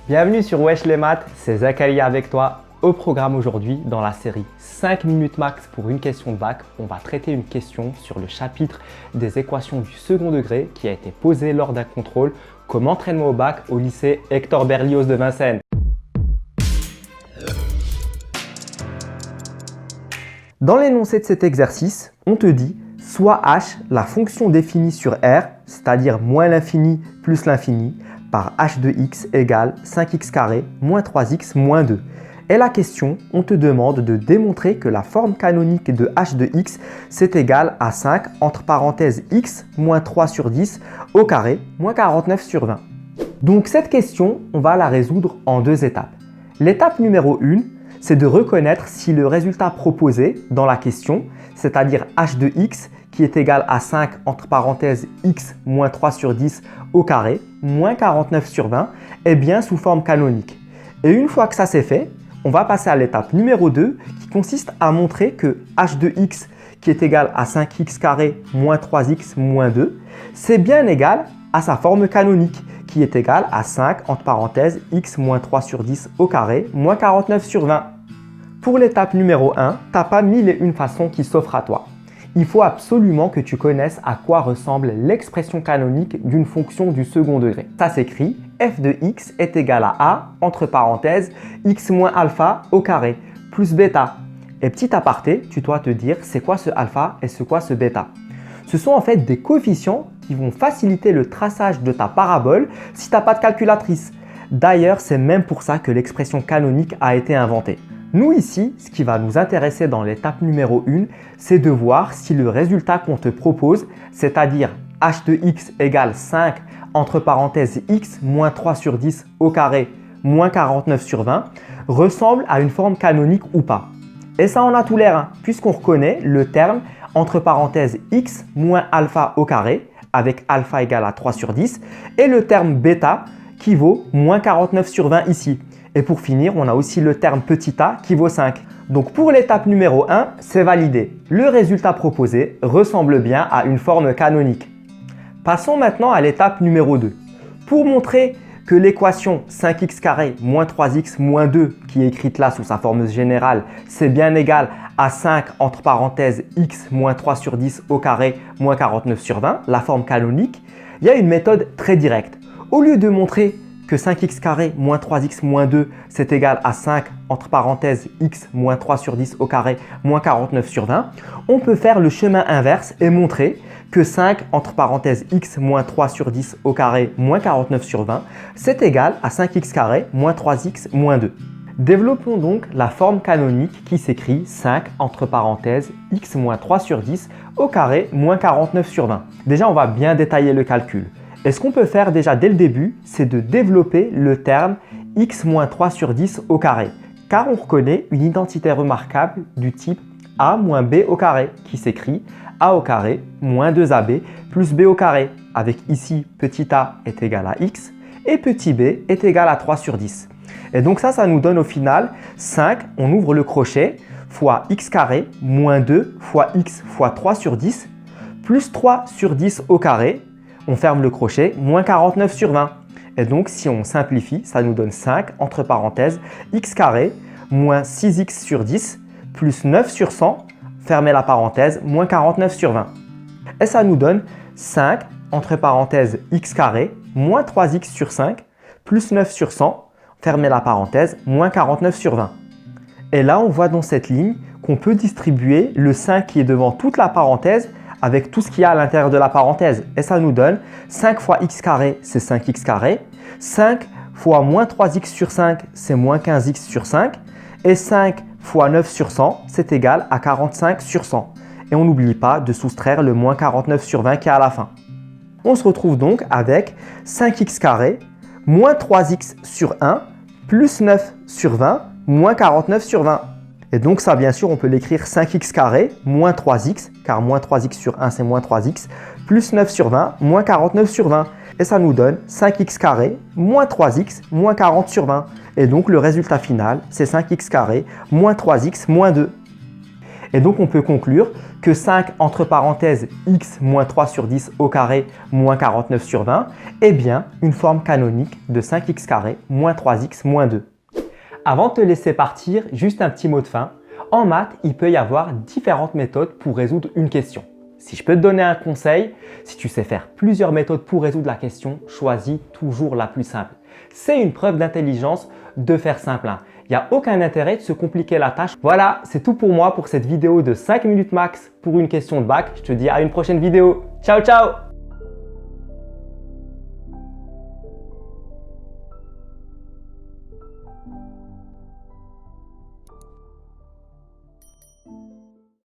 Bienvenue sur Wesh les maths, c'est Zakaria avec toi. Au programme aujourd'hui, dans la série 5 minutes max pour une question de bac, on va traiter une question sur le chapitre des équations du second degré qui a été posée lors d'un contrôle comme entraînement au bac au lycée Hector Berlioz de Vincennes. Dans l'énoncé de cet exercice, on te dit soit h la fonction définie sur R, c'est-à-dire moins l'infini plus l'infini, par h de x égale 5x carré moins 3x moins 2. Et la question, on te demande de démontrer que la forme canonique de h de x, c'est égal à 5 entre parenthèses x moins 3 sur 10 au carré moins 49 sur 20. Donc cette question, on va la résoudre en deux étapes. L'étape numéro 1, c'est de reconnaître si le résultat proposé dans la question, c'est-à-dire h de x qui est égal à 5 entre parenthèses x moins 3 sur 10 au carré moins 49 sur 20, est bien sous forme canonique. Et une fois que ça c'est fait, on va passer à l'étape numéro 2 qui consiste à montrer que h de x qui est égal à 5x carré moins 3x moins 2, c'est bien égal à sa forme canonique qui est égale à 5 entre parenthèses x moins 3 sur 10 au carré moins 49 sur 20. Pour l'étape numéro 1, tu n'as pas 1001 façons qui s'offrent à toi. Il faut absolument que tu connaisses à quoi ressemble l'expression canonique d'une fonction du second degré. Ça s'écrit f de x est égal à a entre parenthèses x moins alpha au carré plus bêta. Et petit aparté, tu dois te dire c'est quoi ce alpha et c'est quoi ce bêta. Ce sont en fait des coefficients qui vont faciliter le traçage de ta parabole si tu n'as pas de calculatrice. D'ailleurs, c'est même pour ça que l'expression canonique a été inventée. Nous ici, ce qui va nous intéresser dans l'étape numéro 1, c'est de voir si le résultat qu'on te propose, c'est-à-dire h de x égale 5 entre parenthèses x moins 3 sur 10 au carré moins 49 sur 20, ressemble à une forme canonique ou pas. Et ça en a tout l'air, puisqu'on reconnaît le terme entre parenthèses x moins alpha au carré, avec alpha égale à 3 sur 10, et le terme bêta qui vaut moins 49 sur 20 ici. Et pour finir, on a aussi le terme petit a qui vaut 5. Donc pour l'étape numéro 1, c'est validé. Le résultat proposé ressemble bien à une forme canonique. Passons maintenant à l'étape numéro 2. Pour montrer que l'équation 5x carré moins 3x moins 2 qui est écrite là sous sa forme générale, c'est bien égal à 5 entre parenthèses x moins 3 sur 10 au carré moins 49 sur 20, la forme canonique, il y a une méthode très directe. Au lieu de montrer que 5x carré moins 3x moins 2 c'est égal à 5 entre parenthèses x moins 3 sur 10 au carré moins 49 sur 20, on peut faire le chemin inverse et montrer que 5 entre parenthèses x moins 3 sur 10 au carré moins 49 sur 20 c'est égal à 5x carré moins 3x moins 2. Développons donc la forme canonique qui s'écrit 5 entre parenthèses x moins 3 sur 10 au carré moins 49 sur 20. Déjà, on va bien détailler le calcul. Et ce qu'on peut faire déjà dès le début, c'est de développer le terme x moins 3 sur 10 au carré, car on reconnaît une identité remarquable du type a moins b au carré, qui s'écrit a au carré moins 2ab plus b au carré, avec ici petit a est égal à x et petit b est égal à 3 sur 10. Et donc ça nous donne au final 5, on ouvre le crochet, fois x carré moins 2 fois x fois 3 sur 10, plus 3 sur 10 au carré, on ferme le crochet, moins 49 sur 20. Et donc, si on simplifie, ça nous donne 5 entre parenthèses x carré moins 6x sur 10 plus 9 sur 100, fermez la parenthèse, moins 49 sur 20. Et ça nous donne 5 entre parenthèses x carré moins 3x sur 5 plus 9 sur 100, fermez la parenthèse, moins 49 sur 20. Et là, on voit dans cette ligne qu'on peut distribuer le 5 qui est devant toute la parenthèse avec tout ce qu'il y a à l'intérieur de la parenthèse. Et ça nous donne 5 fois x carré, c'est 5x carré. 5 fois moins 3x sur 5, c'est moins 15x sur 5. Et 5 fois 9 sur 100, c'est égal à 45 sur 100. Et on n'oublie pas de soustraire le moins 49 sur 20 qui est à la fin. On se retrouve donc avec 5x carré moins 3x sur 1 plus 9 sur 20 moins 49 sur 20. Et donc ça, bien sûr, on peut l'écrire 5x carré moins 3x, car moins 3x sur 1, c'est moins 3x, plus 9 sur 20, moins 49 sur 20. Et ça nous donne 5x carré moins 3x moins 40 sur 20. Et donc le résultat final, c'est 5x carré moins 3x moins 2. Et donc on peut conclure que 5 entre parenthèses x moins 3 sur 10 au carré moins 49 sur 20 est bien une forme canonique de 5x carré moins 3x moins 2. Avant de te laisser partir, juste un petit mot de fin. En maths, il peut y avoir différentes méthodes pour résoudre une question. Si je peux te donner un conseil, si tu sais faire plusieurs méthodes pour résoudre la question, choisis toujours la plus simple. C'est une preuve d'intelligence de faire simple. Il n'y a aucun intérêt de se compliquer la tâche. Voilà, c'est tout pour moi pour cette vidéo de 5 minutes max pour une question de bac. Je te dis à une prochaine vidéo. Ciao, ciao!